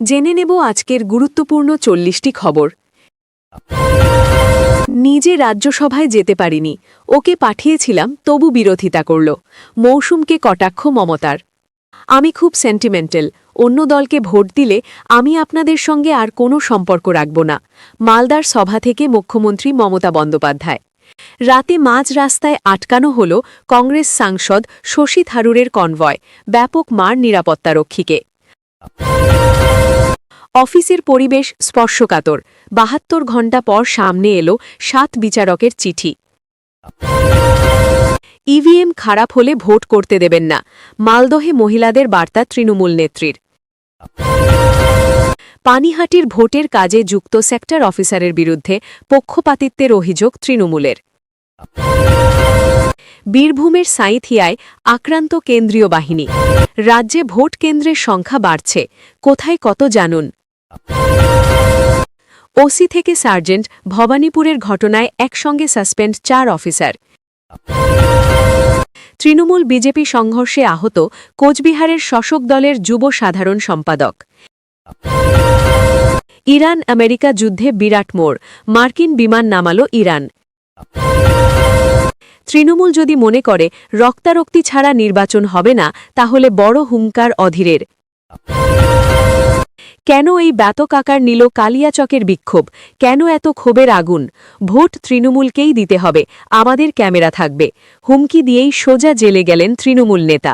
জেনে নেব আজকের গুরুত্বপূর্ণ ৪০টি খবর। নিজে রাজ্যসভায় যেতে পারিনি, ওকে পাঠিয়েছিলাম তবু বিরোধিতা করল। মৌসুমকে কটাক্ষ মমতার। আমি খুব সেন্টিমেন্টাল, অন্য দলকে ভোট দিলে আমি আপনাদের সঙ্গে আর কোনো সম্পর্ক রাখব না। মালদার সভা থেকে মুখ্যমন্ত্রী মমতা বন্দ্যোপাধ্যায়। রাতে মাঝ রাস্তায় আটকানো হল কংগ্রেস সাংসদ শশী থারুরের কনভয়, ব্যাপক মার নিরাপত্তারক্ষীকে। অফিসের পরিবেশ স্পর্শকাতর, ৭২ ঘণ্টা পর সামনে এলো ৭ বিচারকের চিঠি। ইভিএম খারাপ হলে ভোট করতে দেবেন না, মালদহে মহিলাদের বার্তা তৃণমূল নেত্রীর। পানিহাটির ভোটের কাজে যুক্ত সেক্টর অফিসারের বিরুদ্ধে পক্ষপাতিত্বের অভিযোগ তৃণমূলের। বীরভূমের সাঁইথিয়ায় আক্রান্ত কেন্দ্রীয় বাহিনী। রাজ্যে ভোট কেন্দ্রের সংখ্যা বাড়ছে, কোথায় কত জানুন। ওসি থেকে সার্জেন্ট, ভবানীপুরের ঘটনায় একসঙ্গে সাসপেন্ড ৪ অফিসার। তৃণমূল বিজেপি সংঘর্ষে আহত কোচবিহারের শাসক দলের যুব সাধারণ সম্পাদক। ইরান আমেরিকা যুদ্ধে বিরাট মোড়, মার্কিন বিমান নামাল ইরান। তৃণমূল যদি মনে করে রক্তারক্তি ছাড়া নির্বাচন হবে না, তাহলে বড় হুঙ্কার অধীরের। কেন এই ব্যাপক আকার নিল কালিয়াচকের বিক্ষোভ, কেন এত ক্ষোভের আগুন? ভোট তৃণমূলকেই দিতে হবে, আমাদের ক্যামেরা থাকবে, হুমকি দিয়েই সোজা জেলে গেলেন তৃণমূল নেতা।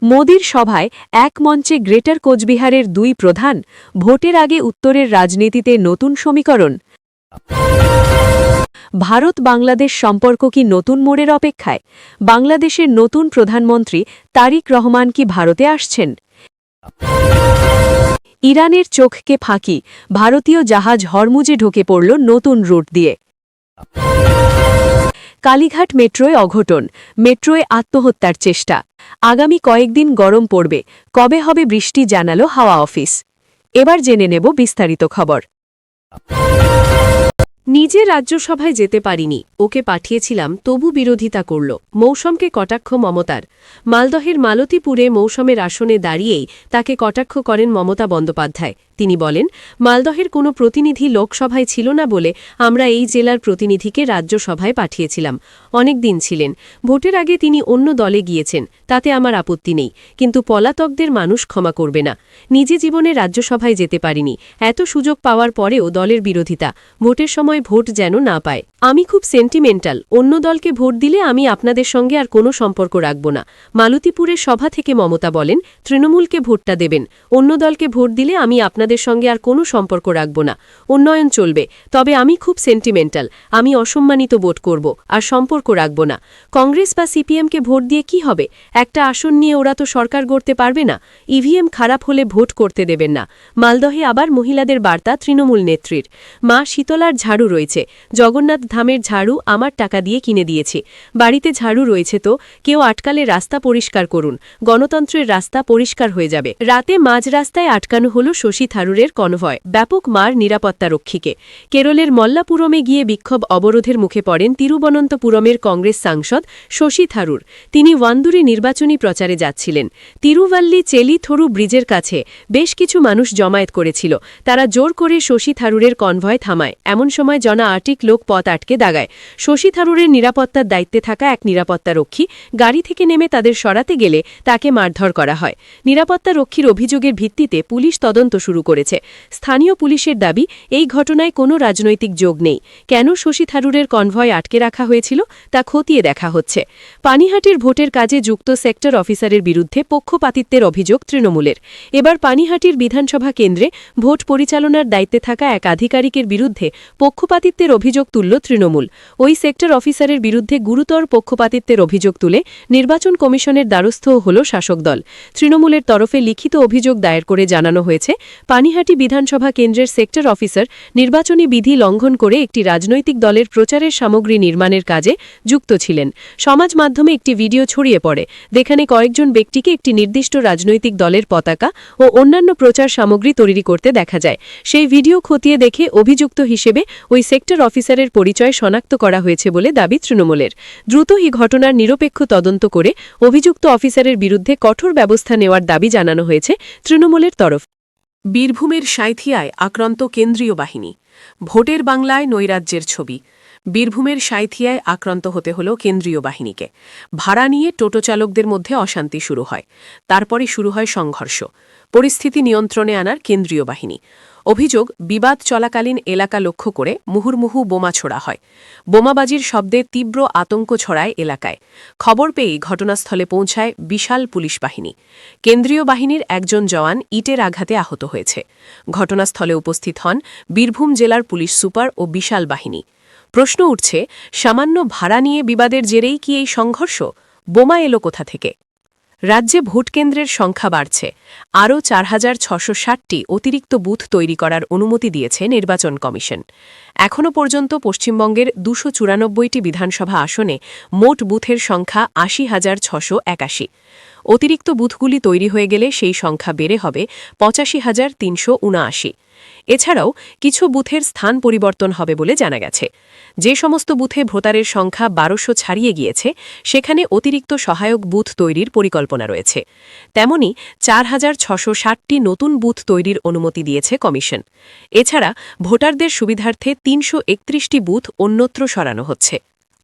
মোদির সভায় এক মঞ্চে গ্রেটার কোচবিহারের ২ প্রধান। ভোটের আগে উত্তরের রাজনীতিতে নতুন সমীকরণ। ভারত বাংলাদেশ সম্পর্ক কি নতুন মোড়ের অপেক্ষায়? বাংলাদেশের নতুন প্রধানমন্ত্রী তারিক রহমান কি ভারতে আসছেন? ইরানের চোখকে ফাঁকি, ভারতীয় জাহাজ হরমুজে ঢুকে পড়ল নতুন রুট দিয়ে। কালীঘাট মেট্রোয় অঘটন, মেট্রোয় আত্মহত্যার চেষ্টা। আগামী কয়েকদিন গরম পড়বে, কবে হবে বৃষ্টি জানালো হাওয়া অফিস। এবার জেনে নেব বিস্তারিত খবর। নিজে রাজ্যসভায় যেতে পারিনি, ওকে পাঠিয়েছিলাম তবু বিরোধিতা করল। মৌসুমকে কটাক্ষ মমতার। মালদহের মালতীপুরে মৌসুমের আসনে দাঁড়িয়েই তাকে কটাক্ষ করেন মমতা বন্দ্যোপাধ্যায়। তিনি বলেন, মালদহের কোনো প্রতিনিধি লোকসভায় ছিল না বলে আমরা এই জেলার প্রতিনিধিকে রাজ্যসভায় পাঠিয়েছিলাম। অনেক দিন ছিলেন, ভোটের আগে তিনি অন্য দলে গিয়েছেন, তাতে আমার আপত্তি নেই, কিন্তু পলাতকদের মানুষ ক্ষমা করবে না। নিজে জীবনে রাজ্যসভায় যেতে পারিনি, এত সুযোগ পাওয়ার পরেও দলের বিরোধিতা, ভোটের সময় ভোট যেন না পায়। আমি খুব সেন্টিমেন্টাল, অন্য দলকে ভোট দিলে আমি আপনাদের সঙ্গে আর কোনো সম্পর্ক রাখব না। মালতীপুরের সভা থেকে মমতা বলেন, তৃণমূলকে ভোটটা দেবেন, অন্য দলকে ভোট দিলে আমি আপনাদের সঙ্গে আর কোনো সম্পর্ক রাখব না। উন্নয়ন চলবে, তবে আমি খুব সেন্টিমেন্টাল, আমি অসম্মানিত ভোট করব, আর সম্পর্ক রাখব না। কংগ্রেস বা সিপিএমকে ভোট দিয়ে কি হবে? একটা আসন নিয়ে ওরা তো সরকার গড়তে পারবে না। ইভিএম খারাপ হলে ভোট করতে দেবেন না। মালদহে আবার মহিলাদের বার্তা তৃণমূল নেত্রীর। মা শীতলার ঝাড়ু রয়েছে, জগন্নাথ ধামের ঝাড়ু আমার টাকা দিয়ে কিনে দিয়েছি। বাড়িতে ঝাড়ু রয়েছে তো, কেউ আটকালে রাস্তা পরিষ্কার করুন, গণতন্ত্রের রাস্তা পরিষ্কার হয়ে যাবে। রাতে মাঝ রাস্তায় আটকানো হল শশী থারুরের কনভয়, ব্যাপক মার নিরাপত্তারক্ষীকে। কেরলের মল্লাপুরমে গিয়ে বিক্ষোভ অবরোধের মুখে পড়েন তিরুবনন্তপুরমের কংগ্রেস সাংসদ শশী থারুর। তিনি ওয়ান্দুরে নির্বাচনী প্রচারে যাচ্ছিলেন। তিরুভাল্লি চেলিথরু ব্রিজের কাছে বেশ কিছু মানুষ জমায়েত করেছিল। তারা জোর করে শশী থারুরের কনভয় থামায়। এমন সময় জনা আটিক লোক পথ আটকে দাগায়। শশী থারুরের নিরাপত্তার দায়িত্বে থাকা এক নিরাপত্তারক্ষী গাড়ি থেকে নেমে তাদের সরাতে গেলে তাকে মারধর করা হয়। নিরাপত্তারক্ষীর অভিযোগের ভিত্তিতে পুলিশ তদন্ত শুরু করেছে। স্থানীয় পুলিশের দাবি, এই ঘটনায় কোনো রাজনৈতিক যোগ নেই। কেন শশী থারুরের কনভয় আটকে রাখা হয়েছিল তা খতিয়ে দেখা হচ্ছে। পানিহাটির ভোটের কাজে যুক্ত সেক্টর অফিসারের বিরুদ্ধে পক্ষপাতিত্বের অভিযোগ তৃণমূলের। এবার পানিহাটির বিধানসভা কেন্দ্রে ভোট পরিচালনার দায়িত্বে থাকা এক আধিকারিকের বিরুদ্ধে পক্ষপাতিত্বের অভিযোগ তুলল তৃণমূল। ওই সেক্টর অফিসারের বিরুদ্ধে গুরুতর পক্ষপাতিত্বের অভিযোগ তুলে নির্বাচন কমিশনের দ্বারস্থ হল শাসক দল। তৃণমূলের তরফে লিখিত অভিযোগ দায়ের করে জানানো হয়েছে, পানিহাটি বিধানসভা কেন্দ্রের সেক্টর অফিসার নির্বাচনী বিধি লঙ্ঘন করে একটি রাজনৈতিক দলের প্রচারের সামগ্রী নির্মাণের কাজে যুক্ত ছিলেন। সমাজ মাধ্যমে একটি ভিডিও ছড়িয়ে পড়ে, যেখানে কয়েকজন ব্যক্তিকে একটি নির্দিষ্ট রাজনৈতিক দলের পতাকা ও অন্যান্য প্রচার সামগ্রী তৈরি করতে দেখা যায়। সেই ভিডিও খতিয়ে দেখে অভিযুক্ত হিসেবে ওই সেক্টর অফিসারের পরিচয় শনাক্ত করা হয়েছে বলে দাবি তৃণমূলের। দ্রুত এই ঘটনার নিরপেক্ষ তদন্ত করে অভিযুক্ত অফিসারের বিরুদ্ধে কঠোর ব্যবস্থা নেওয়ার দাবি জানানো হয়েছে তৃণমূলের তরফ। বীরভূমের সাঁইথিয়ায় আক্রান্ত কেন্দ্রীয় বাহিনী। ভোটের বাংলায় নৈরাজ্যের ছবি। বীরভূমের সাঁইথিয়ায় আক্রান্ত হতে হল কেন্দ্রীয় বাহিনীকে। ভাড়া নিয়ে টোটো চালকদের মধ্যে অশান্তি শুরু হয়। তারপরে শুরু হয় সংঘর্ষ। পরিস্থিতি নিয়ন্ত্রণে আনার কেন্দ্রীয় বাহিনী। অভিযোগ, বিবাদ চলাকালীন এলাকা লক্ষ্য করে মুহুর্মুহু বোমা ছোড়া হয়। বোমাবাজির শব্দে তীব্র আতঙ্ক ছড়ায় এলাকায়। খবর পেয়েই ঘটনাস্থলে পৌঁছায় বিশাল পুলিশ বাহিনী। কেন্দ্রীয় বাহিনীর একজন জওয়ান ইটের আঘাতে আহত হয়েছে। ঘটনাস্থলে উপস্থিত হন বীরভূম জেলার পুলিশ সুপার ও বিশাল বাহিনী। প্রশ্ন উঠছে, সামান্য ভাড়া নিয়ে বিবাদের জেরেই কি এই সংঘর্ষ? বোমা এলো কোথা থেকে? রাজ্যে ভোটকেন্দ্রের সংখ্যা বাড়ছে। আরও ৪,৬৬০টি অতিরিক্ত বুথ তৈরি করার অনুমতি দিয়েছে নির্বাচন কমিশন। এখনও পর্যন্ত পশ্চিমবঙ্গের ২৯৪টি বিধানসভা আসনে মোট বুথের সংখ্যা ৮০,৬৮১। অতিরিক্ত বুথগুলি তৈরি হয়ে গেলে সেই সংখ্যা বেড়ে হবে ৮৫,৩৭৯। এছাড়াও কিছু বুথের স্থান পরিবর্তন হবে বলে জানা গেছে। যে সমস্ত বুথে ভোটারের সংখ্যা ১২০০ ছাড়িয়ে গিয়েছে, সেখানে অতিরিক্ত সহায়ক বুথ তৈরির পরিকল্পনা রয়েছে। তেমনি ৪,৬৬০টি নতুন বুথ তৈরির অনুমতি দিয়েছে কমিশন। এছাড়া ভোটারদের সুবিধার্থে ৩৩১টি বুথ অন্যত্র সরানো হচ্ছে।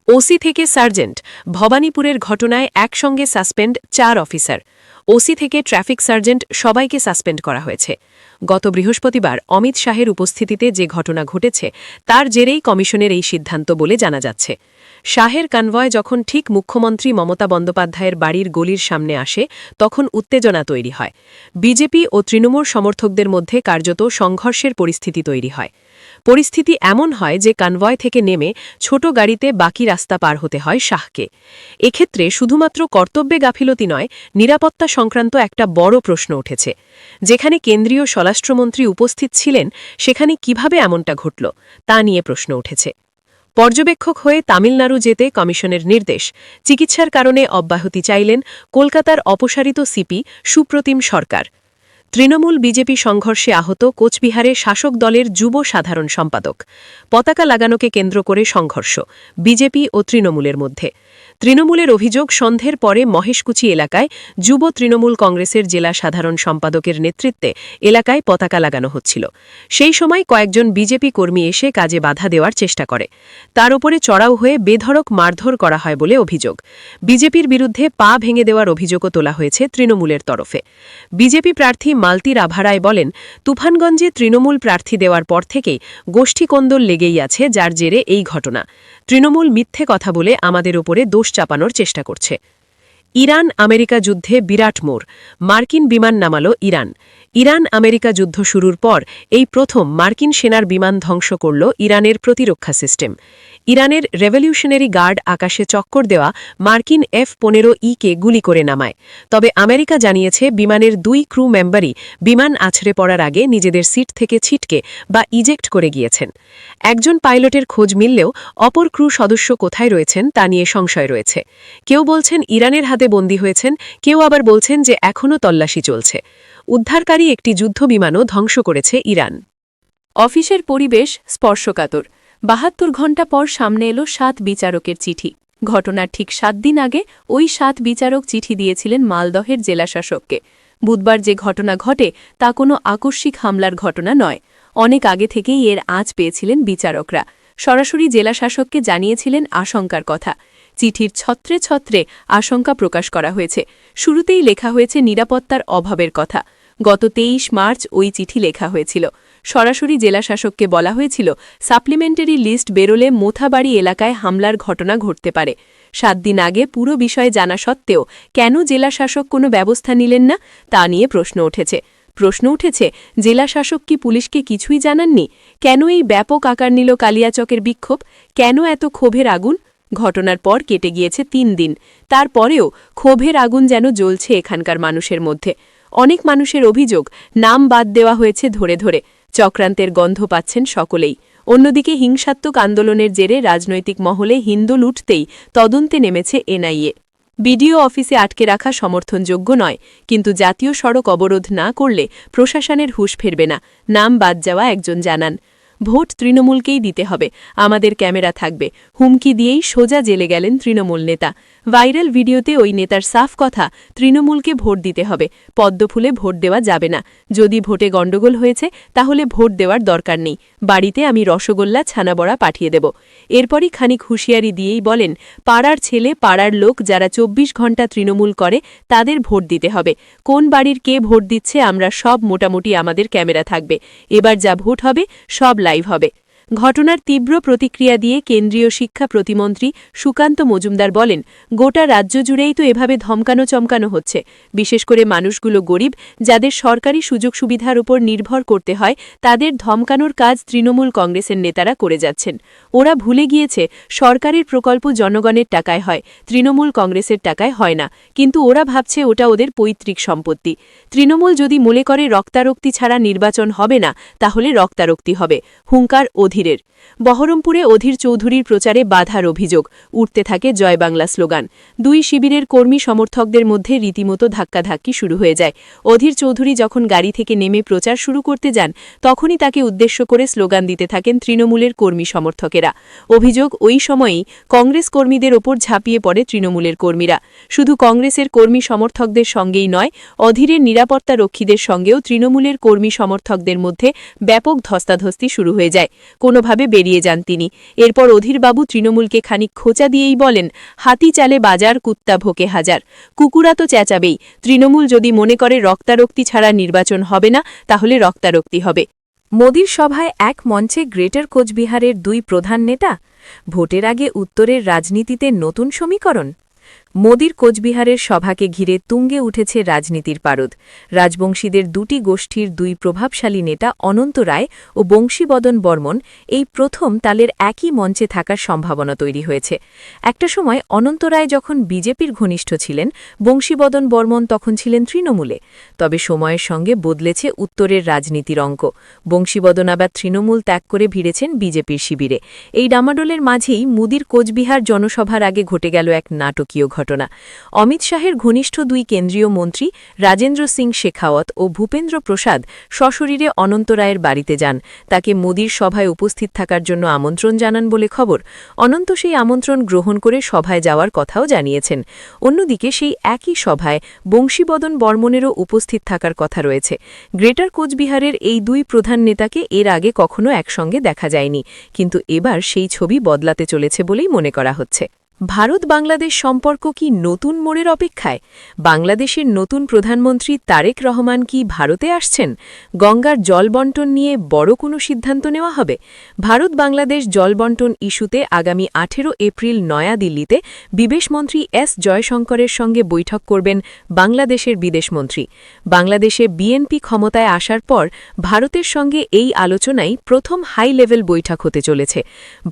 ওসি থেকে সার্জেন্ট। ভবানীপুরের ঘটনায় একসঙ্গে সাসপেন্ড ৪ অফিসার। ওসি থেকে ট্রাফিক সার্জেন্ট সবাইকে সাসপেন্ড করা হয়েছে। গত বৃহস্পতিবার অমিত শাহের উপস্থিতিতে যে ঘটনা ঘটেছে, তার জেরেই কমিশনের এই সিদ্ধান্ত বলে জানা যাচ্ছে। শাহের কনভয় যখন ঠিক মুখ্যমন্ত্রী মমতা বন্দ্যোপাধ্যায়ের বাড়ির গলির সামনে আসে, তখন উত্তেজনা তৈরি হয়। বিজেপি ও তৃণমূল সমর্থকদের মধ্যে কার্যত সংঘর্ষের পরিস্থিতি তৈরি হয়। পরিস্থিতি এমন হয় যে কনভয় থেকে নেমে ছোট গাড়িতে বাকি রাস্তা পার হতে হয় শাহকে। এক্ষেত্রে শুধুমাত্র কর্তব্যে গাফিলতি নয়, নিরাপত্তা সংক্রান্ত একটা বড় প্রশ্ন উঠেছে। যেখানে কেন্দ্রীয় স্বরাষ্ট্রমন্ত্রী উপস্থিত ছিলেন, সেখানে কিভাবে এমনটা ঘটল তা নিয়ে প্রশ্ন উঠেছে। পর্যবেক্ষক হয়ে তামিলনাড়ু যেতে কমিশনের নির্দেশ। চিকিৎসার কারণে অব্যাহতি চাইলেন কলকাতার অপসারিত সিপি সুপ্রতিম সরকার। তৃণমূল বিজেপি সংঘর্ষে আহত কোচবিহারে শাসক দলের যুব সাধারণ সম্পাদক। পতাকা লাগানোকে কেন্দ্র করে সংঘর্ষ বিজেপি ও তৃণমূলের মধ্যে। তৃণমূলের অভিযোগ, সন্ধ্যের পরে মহেশকুচি এলাকায় যুব তৃণমূল কংগ্রেসের জেলা সাধারণ সম্পাদকের নেতৃত্বে এলাকায় পতাকা লাগানো হচ্ছিল। সেই সময় কয়েকজন বিজেপি কর্মী এসে কাজে বাধা দেওয়ার চেষ্টা করে। তার উপরে চড়াও হয়ে বেধড়ক মারধর করা হয় বলে অভিযোগ। বিজেপির বিরুদ্ধে পা ভেঙে দেওয়ার অভিযোগও তোলা হয়েছে তৃণমূলের তরফে। বিজেপি প্রার্থী মালতী রাভারায় বলেন, তুফানগঞ্জে তৃণমূল প্রার্থী দেওয়ার পর থেকেই গোষ্ঠীকন্দল লেগেই আছে, যার জেরে এই ঘটনা। তৃণমূল মিথ্যে কথা বলে আমাদের ওপরে দোষ চাপানোর চেষ্টা করছে। ইরান আমেরিকা যুদ্ধে বিরাট মোড়। মার্কিন বিমান নামাল ইরান। ইরান আমেরিকা যুদ্ধ শুরুর পর এই প্রথম মার্কিন সেনার বিমান ধ্বংস করল ইরানের প্রতিরক্ষা সিস্টেম। ইরানের রেভলিউশনারি গার্ড আকাশে চক্কর দেওয়া মার্কিন F-15E-কে গুলি করে নামায়। তবে আমেরিকা জানিয়েছে বিমানের 2 ক্রু মেম্বারই বিমান আছড়ে পড়ার আগে নিজেদের সিট থেকে ছিটকে বা ইজেক্ট করে গিয়েছেন। একজন পাইলটের খোঁজ মিললেও অপর ক্রু সদস্য কোথায় রয়েছেন তা নিয়ে সংশয় রয়েছে। কেউ বলছেন ইরানের হাতে বন্দী হয়েছেন, কেউ আবার বলছেন যে এখনও তল্লাশি চলছে। উদ্ধারকারী একটি যুদ্ধবিমানও ধ্বংস করেছে ইরান। অফিসের পরিবেশ স্পর্শকাতর। ৭২ ঘণ্টা পর সামনে এলো 7 বিচারকের চিঠি। ঘটনার ঠিক 7 দিন আগে ওই 7 বিচারক চিঠি দিয়েছিলেন মালদহের জেলাশাসককে। বুধবার যে ঘটনা ঘটে তা কোনো আকস্মিক হামলার ঘটনা নয়। অনেক আগে থেকেই এর আঁচ পেয়েছিলেন বিচারকরা। সরাসরি জেলাশাসককে জানিয়েছিলেন আশঙ্কার কথা। চিঠির ছত্রে ছত্রে আশঙ্কা প্রকাশ করা হয়েছে। শুরুতেই লেখা হয়েছে নিরাপত্তার অভাবের কথা। গত ২৩ মার্চ ওই চিঠি লেখা হয়েছিল। সরাসরি জেলাশাসককে বলা হয়েছিল, সাপ্লিমেন্টারি লিস্ট বেরোলে মোথাবাড়ি এলাকায় হামলার ঘটনা ঘটতে পারে। 7 দিন আগে পুরো বিষয়ে জানা সত্ত্বেও কেন জেলাশাসক কোনো ব্যবস্থা নিলেন না তা নিয়ে প্রশ্ন উঠেছে। জেলাশাসক কি পুলিশকে কিছুই জানাননি? কেন এই ব্যাপক আকার নিল কালিয়াচকের বিক্ষোভ? কেন এত ক্ষোভের আগুন? ঘটনার পর কেটে গিয়েছে 3 দিন। তারপরেও ক্ষোভের আগুন যেন জ্বলছে এখানকার মানুষের মধ্যে। অনেক মানুষের অভিযোগ নাম বাদ দেওয়া হয়েছে ধরে ধরে, চক্রান্তের গন্ধ পাচ্ছেন সকলেই। অন্যদিকে হিংসাত্মক আন্দোলনের জেরে রাজনৈতিক মহলে হিন্দু লুটতেই তদন্তে নেমেছে এনআইএ। বিডিও অফিসে আটকে রাখা সমর্থনযোগ্য নয়, কিন্তু জাতীয় সড়ক অবরোধ না করলে প্রশাসনের হুঁশ ফিরবে না, নাম বাদ যাওয়া একজন জানান। ভোট তৃণমূলকেই দিতে হবে, আমাদের ক্যামেরা থাকবে, হুমকি দিয়েই সোজা জেলে গেলেন তৃণমূল নেতা। ভাইরাল ভিডিওতে ওই নেতার সাফ কথা, তৃণমূলকে ভোট দিতে হবে, পদ্মফুলে ভোট দেওয়া যাবে না, যদি ভোটে গণ্ডগোল হয়েছে তাহলে ভোট দেওয়ার দরকার নেই, বাড়িতে আমি রসগোল্লা ছানাবড়া পাঠিয়ে দেব। এরপরই খানিক হুঁশিয়ারি দিয়েই বলেন, পাড়ার ছেলে পাড়ার লোক যারা ২৪ ঘণ্টা তৃণমূল করে তাদের ভোট দিতে হবে, কোন বাড়ির কে ভোট দিচ্ছে আমরা সব মোটামুটি আমাদের ক্যামেরা থাকবে, এবার যা ভোট হবে সব লাইভ হবে। ঘটনার তীব্র প্রতিক্রিয়া দিয়ে কেন্দ্রীয় শিক্ষা প্রতিমন্ত্রী সুকান্ত মজুমদার বলেন, গোটা রাজ্য জুড়েই তো এভাবে ধমকানো চমকানো হচ্ছে, বিশেষ করে মানুষগুলো গরিব, যাদের সরকারি সুযোগ সুবিধার উপর নির্ভর করতে হয়, তাদের ধমকানোর কাজ তৃণমূল কংগ্রেসের নেতারা করে যাচ্ছেন। ওরা ভুলে গিয়েছে সরকারের প্রকল্প জনগণের টাকায় হয়, তৃণমূল কংগ্রেসের টাকায় হয় না, কিন্তু ওরা ভাবছে ওটা ওদের পৈতৃক সম্পত্তি। তৃণমূল যদি মনে করে রক্তারক্তি ছাড়া নির্বাচন হবে না, তাহলে রক্তারক্তি হবে, হুঙ্কার অধীরের। বহরমপুরে অধীর চৌধুরীর প্রচারে বাধার অভিযোগ, উঠতে থাকে জয় বাংলা স্লোগান। দুই শিবিরের কর্মী সমর্থকদের মধ্যে রীতিমতো ধাক্কাধাক্কি শুরু হয়ে যায়। অধীর চৌধুরী যখন গাড়ি থেকে নেমে প্রচার শুরু করতে যান, তখনই তাকে উদ্দেশ্য করে স্লোগান দিতে থাকেন তৃণমূলের কর্মী সমর্থকেরা। অভিযোগ, ওই সময়েই কংগ্রেস কর্মীদের ওপর ঝাঁপিয়ে পড়ে তৃণমূলের কর্মীরা। শুধু কংগ্রেসের কর্মী সমর্থকদের সঙ্গেই নয়, অধীরের নিরাপত্তা রক্ষীদের সঙ্গেও তৃণমূলের কর্মী সমর্থকদের মধ্যে ব্যাপক ধস্তাধস্তি শুরু হয়ে যায়। কোনোভাবে বেরিয়ে যান তিনি। এরপর অধীরবাবু তৃণমূলকে খানিক খোঁচা দিয়েই বলেন, হাতি চালে বাজার, কুত্তা ভোকে হাজার, কুকুরা তো চেঁচাবেই, তৃণমূল যদি মনে করে রক্তারক্তি ছাড়া নির্বাচন হবে না, তাহলে রক্তারক্তি হবে। মোদির সভায় এক মঞ্চে গ্রেটার কোচবিহারের দুই প্রধান নেতা, ভোটের আগে উত্তরের রাজনীতিতে নতুন সমীকরণ। মোদির কোচবিহারের সভাকে ঘিরে তুঙ্গে উঠেছে রাজনীতির পারদ। রাজবংশীদের দুটি গোষ্ঠীর দুই প্রভাবশালী নেতা অনন্ত রায় ও বংশীবদন বর্মন এই প্রথম তালের একই মঞ্চে থাকার সম্ভাবনা তৈরি হয়েছে। একটা সময় অনন্ত রায় যখন বিজেপির ঘনিষ্ঠ ছিলেন, বংশীবদন বর্মন তখন ছিলেন তৃণমূলে। তবে সময়ের সঙ্গে বদলেছে উত্তরের রাজনীতির অঙ্ক। বংশীবদন আবার তৃণমূল ত্যাগ করে ভিড়েছেন বিজেপির শিবিরে। এই ডামাডোলের মাঝেই মোদির কোচবিহার জনসভার আগে ঘটে গেল এক নাটকীয় ঘটনা। অমিত শাহের ঘনিষ্ঠ দুই কেন্দ্রীয় মন্ত্রী রাজেন্দ্র সিং শেখাওয়াত ও ভূপেন্দ্র প্রসাদ সশরীরে অনন্ত রায়ের বাড়িতে যান, তাকে মোদির সভায় উপস্থিত থাকার জন্য আমন্ত্রণ জানান বলে খবর। অনন্ত সেই আমন্ত্রণ গ্রহণ করে সভায় যাওয়ার কথাও জানিয়েছেন। অন্যদিকে সেই একই সভায় বংশীবদন বর্মনেরও উপস্থিত থাকার কথা রয়েছে। গ্রেটার কোচবিহারের এই দুই প্রধান নেতাকে এর আগে কখনো একসঙ্গে দেখা যায়নি, কিন্তু এবার সেই ছবি বদলাতে চলেছে বলেই মনে করা হচ্ছে। ভারত বাংলাদেশ সম্পর্ক কি নতুন মোড়ের অপেক্ষায়? বাংলাদেশের নতুন প্রধানমন্ত্রী তারেক রহমান কি ভারতে আসছেন? গঙ্গার জল বণ্টন নিয়ে বড় কোনো সিদ্ধান্ত নেওয়া হবে? ভারত বাংলাদেশ জল বণ্টন ইস্যুতে আগামী 18 এপ্রিল নয়াদিল্লিতে বিদেশমন্ত্রী এস জয়শঙ্করের সঙ্গে বৈঠক করবেন বাংলাদেশের বিদেশমন্ত্রী। বাংলাদেশে বিএনপি ক্ষমতায় আসার পর ভারতের সঙ্গে এই আলোচনায় প্রথম হাই লেভেল বৈঠক হতে চলেছে।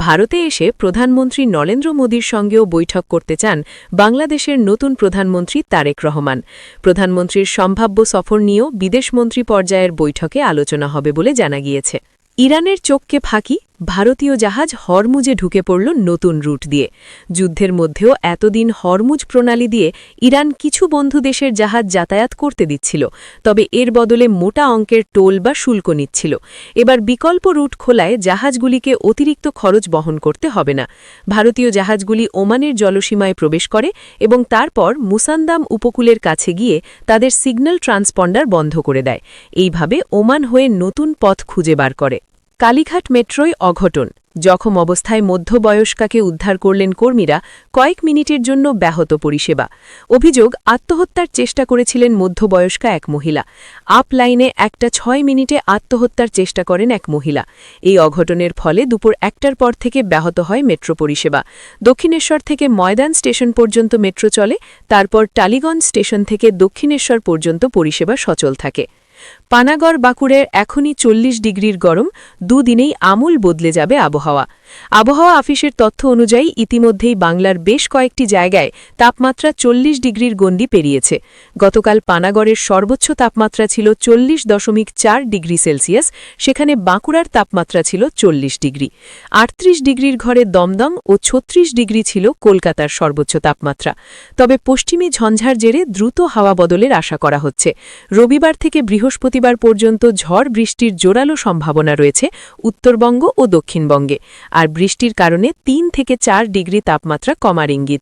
ভারতে এসে প্রধানমন্ত্রী নরেন্দ্র মোদীর সঙ্গেও বৈঠক করতে চান বাংলাদেশের নতুন প্রধানমন্ত্রী তারেক রহমান। প্রধানমন্ত্রীর সম্ভাব্য সফর নিয়েও বিদেশমন্ত্রী পর্যায়ের বৈঠকে আলোচনা হবে বলে জানা গিয়েছে। ইরানের চোখকে ফাঁকি, ভারতীয় জাহাজ হরমুজে ঢুকে পড়ল নতুন রুট দিয়ে। যুদ্ধের মধ্যেও এতদিন হরমুজ প্রণালী দিয়ে ইরান কিছু বন্ধু দেশের জাহাজ যাতায়াত করতে দিচ্ছিল, তবে এর বদলে মোটা অঙ্কের টোল বা শুল্ক নিচ্ছিল। এবার বিকল্প রুট খোলায় জাহাজগুলিকে অতিরিক্ত খরচ বহন করতে হবে না। ভারতীয় জাহাজগুলি ওমানের জলসীমায় প্রবেশ করে এবং তারপর মুসান্দাম উপকূলের কাছে গিয়ে তাদের সিগন্যাল ট্রান্সপন্ডার বন্ধ করে দেয়। এইভাবে ওমান হয়ে নতুন পথ খুঁজে বার করে। কালীঘাট মেট্রোয় অঘটন, জখম অবস্থায় মধ্যবয়স্কাকে উদ্ধার করলেন কর্মীরা, কয়েক মিনিটের জন্য ব্যাহত পরিষেবা। অভিযোগ, আত্মহত্যার চেষ্টা করেছিলেন মধ্যবয়স্কা এক মহিলা। আপ লাইনে একটা 6 মিনিটে আত্মহত্যার চেষ্টা করেন এক মহিলা। এই অঘটনের ফলে দুপুর 1টার পর থেকে ব্যাহত হয় মেট্রো পরিষেবা। দক্ষিণেশ্বর থেকে ময়দান স্টেশন পর্যন্ত মেট্রো চলে, তারপর টালিগঞ্জ স্টেশন থেকে দক্ষিণেশ্বর পর্যন্ত পরিষেবা সচল থাকে। পানাগড় বাঁকুড়ের এখনই 40 ডিগ্রির গরম, দুদিনেই আমূল বদলে যাবে আবহাওয়া। আবহাওয়া অফিসের তথ্য অনুযায়ী ইতিমধ্যেই বাংলার বেশ কয়েকটি জায়গায় তাপমাত্রা 40 ডিগ্রির গণ্ডি পেরিয়েছে। গতকাল পানাগড়ের সর্বোচ্চ তাপমাত্রা ছিল 40.4 ডিগ্রি সেলসিয়াস, সেখানে বাঁকুড়ার তাপমাত্রা ছিল 40 ডিগ্রি। 38 ডিগ্রির ঘরে দমদম ও 36 ডিগ্রি ছিল কলকাতার সর্বোচ্চ তাপমাত্রা। তবে পশ্চিমী ঝঞ্ঝার জেরে দ্রুত হাওয়া বদলের আশা করা হচ্ছে। রবিবার থেকে বৃহস্পতিবার পর্যন্ত ঝড় বৃষ্টির জোরালো সম্ভাবনা রয়েছে উত্তরবঙ্গ ও দক্ষিণবঙ্গে, আর বৃষ্টির কারণে 3 থেকে 4 ডিগ্রি তাপমাত্রা কমার ইঙ্গিত।